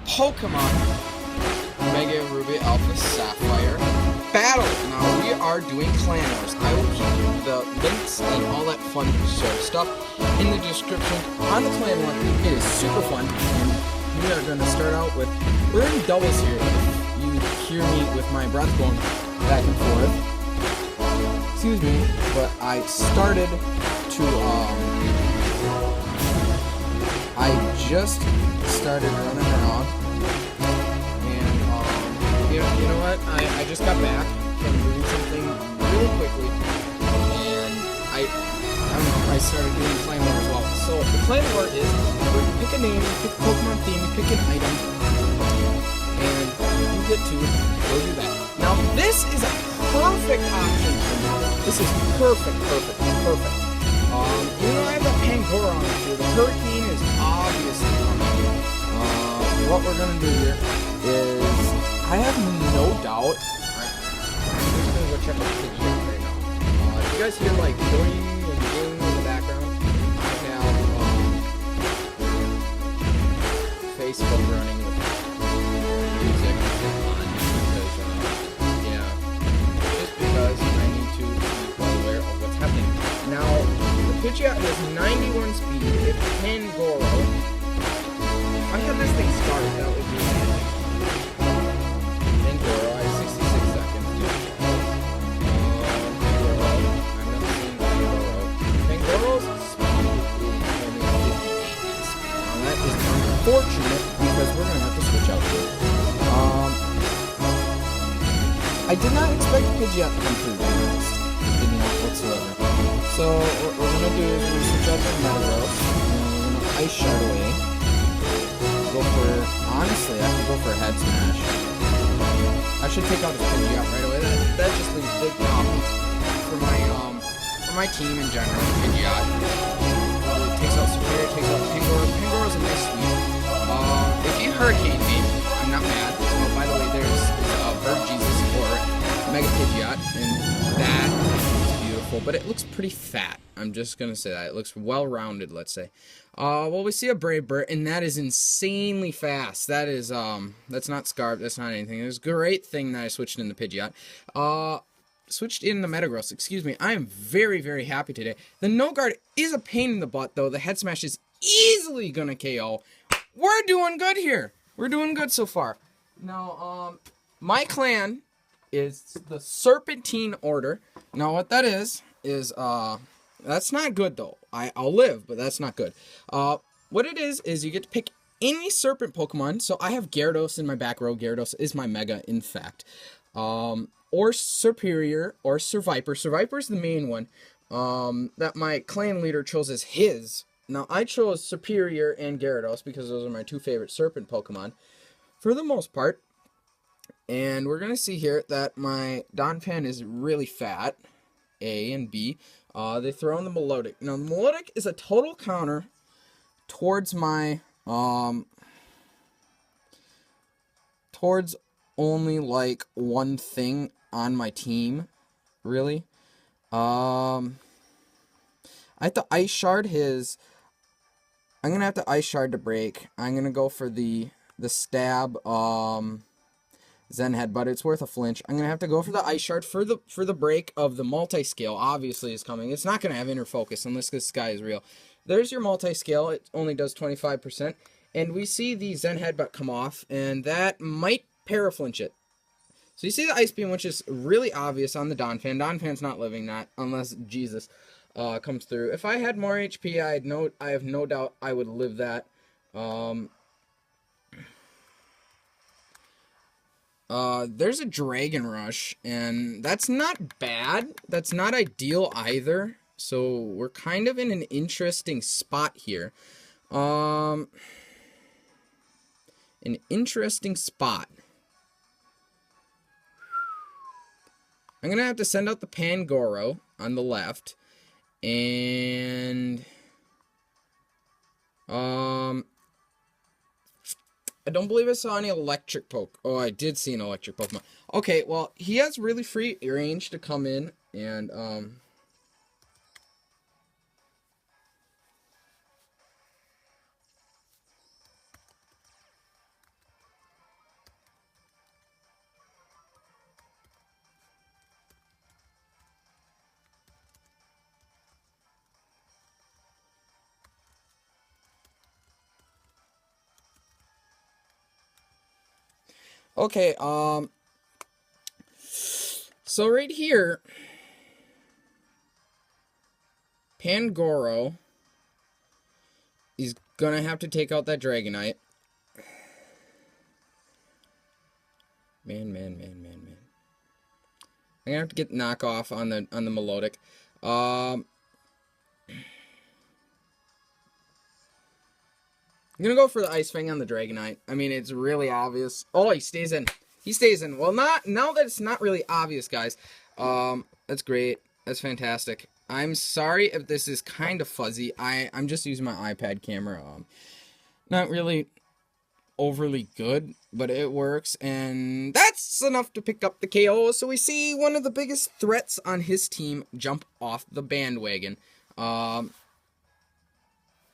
Pokemon Mega Ruby Alpha Sapphire battle. Now we are doing Clan Wars. I will keep the links and all that fun sort of stuff in the description on the Clan War. It is super fun, and we are going to start out with, we're in doubles here. If you hear me with my breath going back and forth, excuse me, but I started to, I just started running around, and, you know what, I just got back from doing something really quickly, and I don't know, I started doing Clan War as well. So, the Clan War is, you pick a name, you pick a Pokemon theme, you pick an item, and you get to go do that. Now, this is a perfect option for me. This is perfect. Even though I have that Pangoro on here, the Hurricane is obviously coming. What we're gonna do here is, I have no doubt, I'm just gonna go check out the Pidgeot right now. You guys hear like doing and ding in the background? I have Facebook running with music on because, yeah, just because I need to be well aware of what's happening. Now, the Pidgeot has 91 speed. If Pangoro, if I had this thing started, that would be amazing. Pangoro, I have 66 seconds. Pangoro, I'm not seeing Pangoro. Pangoro's speed is only 58 speed. Now that is unfortunate because we're going to have to switch out here. I did not expect Pidgeot to come through, to be honest. Did not whatsoever. So what we're going to do is we're going to switch out the Metagross, and we're going to Ice Shard away. Go for, honestly, I could go for a Head Smash. I should take out his Pidgeot right away. That just leaves big problems for my team in general. Pidgeot takes out Superior, takes out Pangoro. Pangoro's a nice sweep. If you Hurricane me, I'm not mad. Oh, by the way, there's Bird Jesus or Mega Pidgeot, and that is beautiful, but it looks pretty fat. I'm just gonna say that. It looks well-rounded, let's say. Well, we see a Brave Bird, and that is insanely fast. That is, that's not Scarf, that's not anything. It was a great thing that I switched in the Pidgeot. Switched in the Metagross, excuse me. I am very, very happy today. The No Guard is a pain in the butt, though. The Head Smash is easily gonna KO. We're doing good here. We're doing good so far. Now, my clan is the Serpentine Order. Now, what that is, that's not good, though. I'll live, but that's not good. What it is you get to pick any Serpent Pokemon. So I have Gyarados in my back row. Gyarados is my Mega, in fact. Or Superior, or Survivor. Survivor is the main one that my clan leader chose as his. Now, I chose Superior and Gyarados because those are my two favorite Serpent Pokemon, for the most part. And we're going to see here that my Donphan is really fat, A and B. They throw in the Melodic. Now, the Melodic is a total counter towards my, towards only, like, one thing on my team, really. I have to Ice Shard his, I'm going to have to Ice Shard to break. I'm going to go for the stab, Zen Head, but it's worth a flinch. I'm going to have to go for the Ice Shard for the break of the Multi-Scale, obviously, is coming. It's not going to have Inner Focus unless this guy is real. There's your Multi-Scale. It only does 25%. And we see the Zen Headbutt come off, and that might Paraflinch it. So you see the Ice Beam, which is really obvious on the Donphan. Donphan's not living that, unless Jesus comes through. If I had more HP, I have no doubt I would live that. There's a Dragon Rush, and that's not bad. That's not ideal either. So we're kind of in an interesting spot here. An interesting spot. I'm going to have to send out the Pangoro on the left. And I don't believe I saw any electric poke. Oh, I did see an electric Pokemon. Okay, well, he has really free range to come in, and, Okay, so right here, Pangoro is gonna have to take out that Dragonite. Man. I'm gonna have to get knockoff on the Melodic. I'm gonna go for the Ice Fang on the Dragonite. I mean, it's really obvious. Oh, he stays in. He stays in. Well, not now that it's not really obvious, guys. That's great. That's fantastic. I'm sorry if this is kind of fuzzy. I'm just using my iPad camera. Not really overly good, but it works, and that's enough to pick up the KO. So we see one of the biggest threats on his team jump off the bandwagon.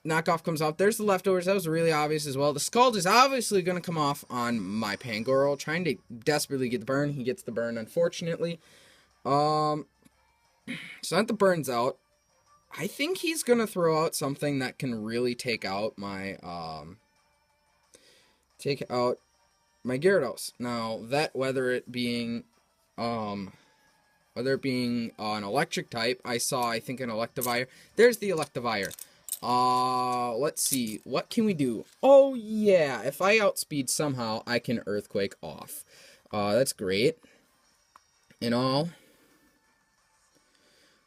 Knockoff comes off. There's the leftovers. That was really obvious as well. The Scald is obviously going to come off on my Pangoro, trying to desperately get the burn. He gets the burn, unfortunately. So that the burn's out. I think he's going to throw out something that can really take out my Gyarados. Now, that whether it being an electric type, I think an Electivire. There's the Electivire. Let's see. What can we do? Oh, yeah. If I outspeed somehow, I can Earthquake off. That's great. And all.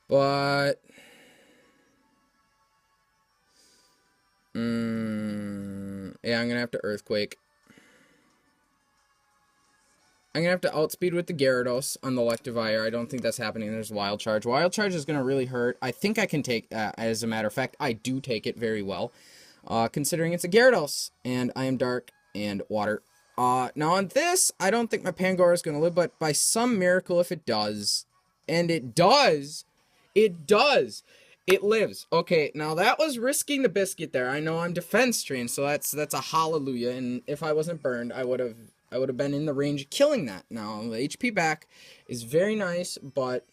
But yeah, I'm gonna have to Earthquake. I'm gonna have to outspeed with the Gyarados on the Electivire. I don't think that's happening. There's Wild Charge. Wild Charge is gonna really hurt. I think I can take, as a matter of fact, I do take it very well, considering it's a Gyarados, and I am Dark and Water. Now on this, I don't think my Pangoro is gonna live, but by some miracle, if it does, and it does, it lives. Okay, now that was risking the biscuit there. I know I'm defense trained, so that's a hallelujah. And if I wasn't burned, I would have been in the range of killing that. Now the HP back is very nice, but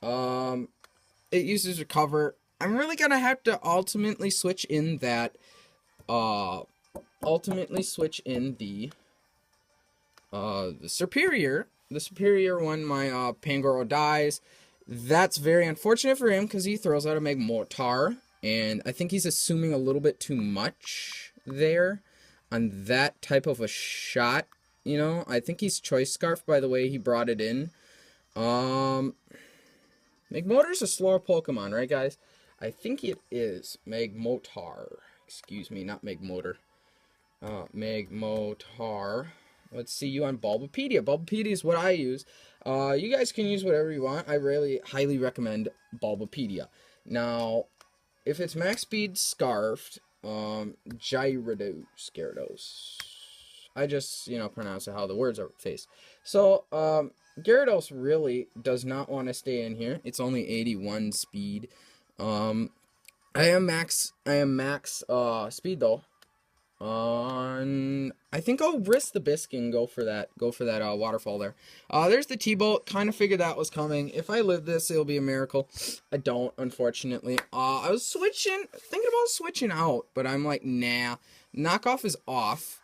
it uses Recover. I'm really gonna have to ultimately switch in that. The Superior. The Superior when my Pangoro dies. That's very unfortunate for him because he throws out a Magmortar, and I think he's assuming a little bit too much there on that type of a shot. You know, I think he's Choice Scarf by the way he brought it in. Magmortar's a slower Pokemon, right, guys? I think it is Magmortar. Excuse me, not Magmotor. Magmortar. Let's see you on Bulbapedia. Bulbapedia is what I use. You guys can use whatever you want. I really highly recommend Bulbapedia. Now, if it's max speed Scarfed, Gyarados. I just, pronounce it how the words are faced. So, Gyarados really does not want to stay in here. It's only 81 speed. I am max speed though. I think I'll risk the biscuit and go for that waterfall there. There's the T-Bolt. Kind of figured that was coming. If I live this, it'll be a miracle. I don't, unfortunately. I was thinking about switching out, but I'm like, nah. Knockoff is off.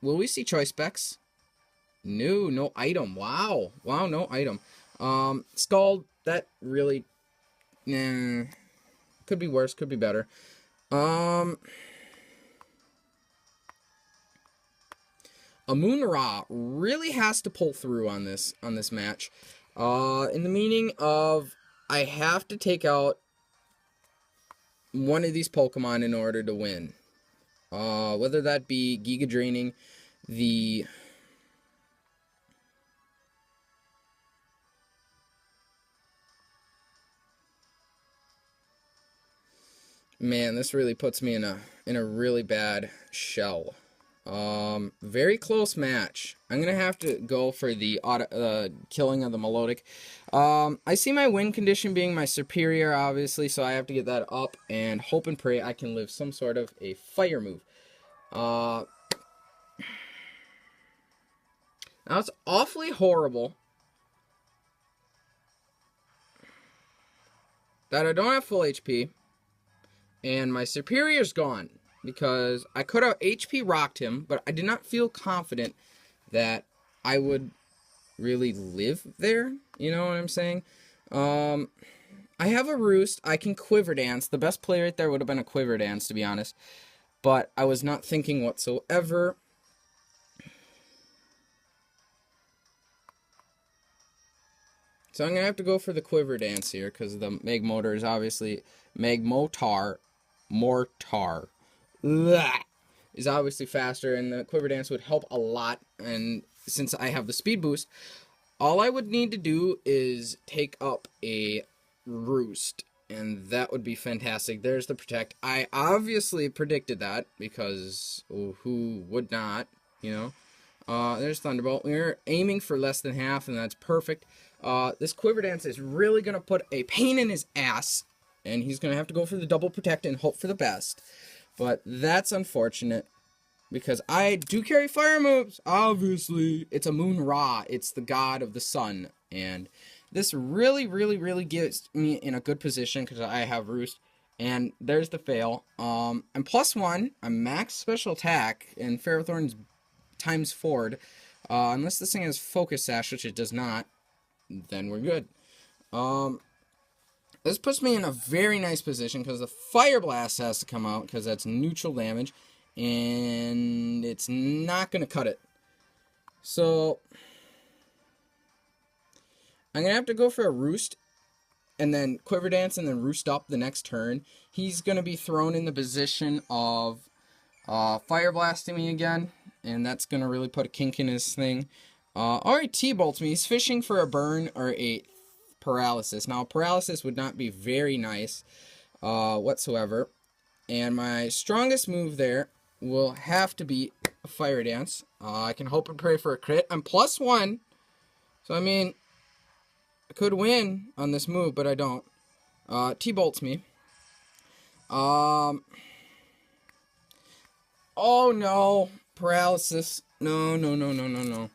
Will we see Choice Specs? No item. Wow, no item. Scald, that really, could be worse, could be better. Amun-Ra really has to pull through on this match. In the meaning of I have to take out one of these Pokemon in order to win. Whether that be Giga Draining the Man, this really puts me in a really bad shell. Very close match. I'm gonna have to go for the killing of the Melodic. I see my win condition being my Superior, obviously, so I have to get that up and hope and pray I can live some sort of a fire move. Now it's awfully horrible that I don't have full HP and my Superior's gone. because I could have HP rocked him, but I did not feel confident that I would really live there. You know what I'm saying? I have a Roost. I can Quiver Dance. The best play right there would have been a Quiver Dance, to be honest. But I was not thinking whatsoever. So I'm going to have to go for the Quiver Dance here, because the Magmotor is obviously... Mortar, is obviously faster, and the Quiver Dance would help a lot. And since I have the speed boost, all I would need to do is take up a Roost, and that would be fantastic. There's the Protect. I obviously predicted that, because who would not, you know? There's Thunderbolt. We're aiming for less than half, and that's perfect. This Quiver Dance is really going to put a pain in his ass, and he's going to have to go for the double Protect and hope for the best. But that's unfortunate, because I do carry fire moves, obviously. It's a Moon Ra. It's the god of the sun, and this really, really, really gets me in a good position, because I have Roost. And there's the fail. I'm +1. I'm max special attack, and Ferrothorn's times forward. Unless this thing has Focus Sash, which it does not, then we're good. This puts me in a very nice position, because the Fire Blast has to come out, because that's neutral damage, and it's not going to cut it. So I'm going to have to go for a Roost, and then Quiver Dance, and then Roost up the next turn. He's going to be thrown in the position of Fire Blasting me again, and that's going to really put a kink in his thing. Alright, T-Bolts me. He's fishing for a burn or a paralysis. Now, paralysis would not be very nice whatsoever. And my strongest move there will have to be a Fire Dance. I can hope and pray for a crit. I'm +1. So, I mean, I could win on this move, but I don't. T-Bolts me. Oh, no. Paralysis. No.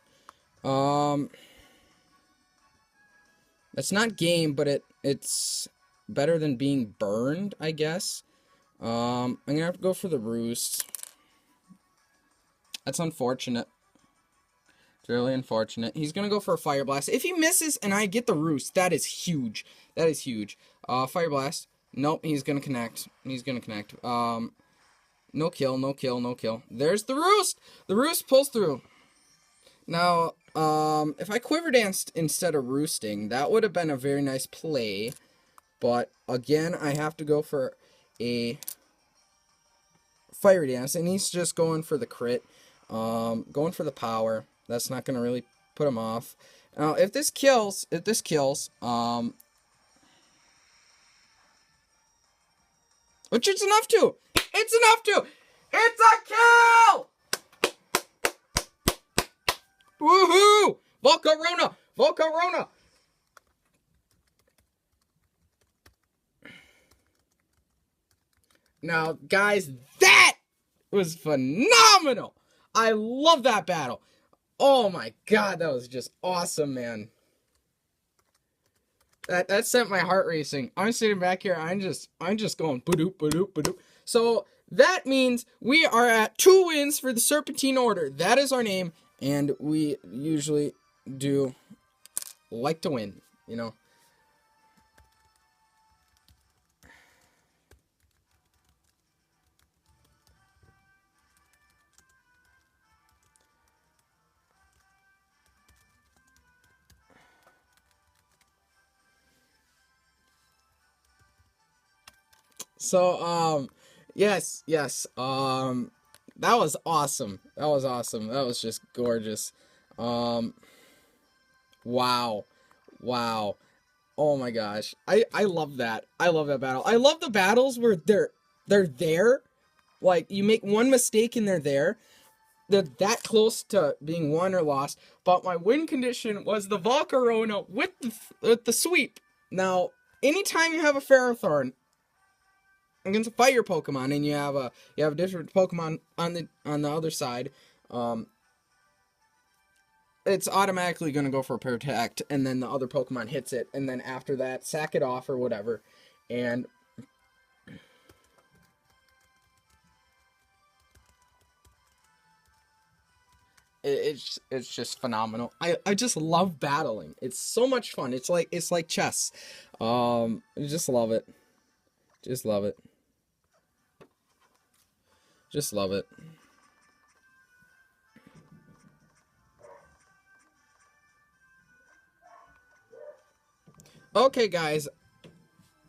That's not game, but it's better than being burned, I guess. I'm gonna have to go for the Roost. That's unfortunate. It's really unfortunate. He's gonna go for a Fire Blast. If he misses and I get the Roost, that is huge. That is huge. Fire Blast. Nope, he's gonna connect. He's gonna connect. No kill. There's the Roost! The Roost pulls through. Now, if I Quiver Danced instead of Roosting, that would have been a very nice play. But, again, I have to go for a Fire Dance, and he's just going for the crit. Going for the power. That's not going to really put him off. Now, if this kills, It's enough to! It's a kill! Woohoo! Volcarona! Now, guys, that was phenomenal! I love that battle. Oh my god, that was just awesome, man. That sent my heart racing. I'm sitting back here, I'm just going ba-doop, ba-doop, ba-doop. So, that means we are at 2 wins for the Serpentine Order. That is our name, and we usually do like to win, you know. So, yes, that was awesome. That was just gorgeous. Wow. Oh my gosh. I love that. I love that battle. I love the battles where they're there. Like, you make one mistake and they're there. They're that close to being won or lost. But my win condition was the Volcarona with the sweep. Now, anytime you have a Ferrothorn against a fire Pokemon, and you have a different Pokemon on the other side, it's automatically going to go for Protect, and then the other Pokemon hits it, and then after that, sack it off or whatever, and It's just phenomenal. I just love battling. It's so much fun. It's like chess. I just love it. Just love it. Just love it. Okay, guys.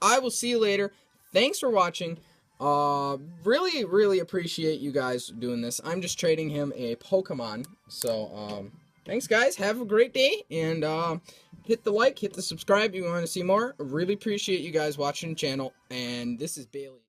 I will see you later. Thanks for watching. Really appreciate you guys doing this. I'm just trading him a Pokemon. So, thanks, guys. Have a great day. And, hit the like, hit the subscribe if you want to see more. Really appreciate you guys watching the channel. And this is Bailey.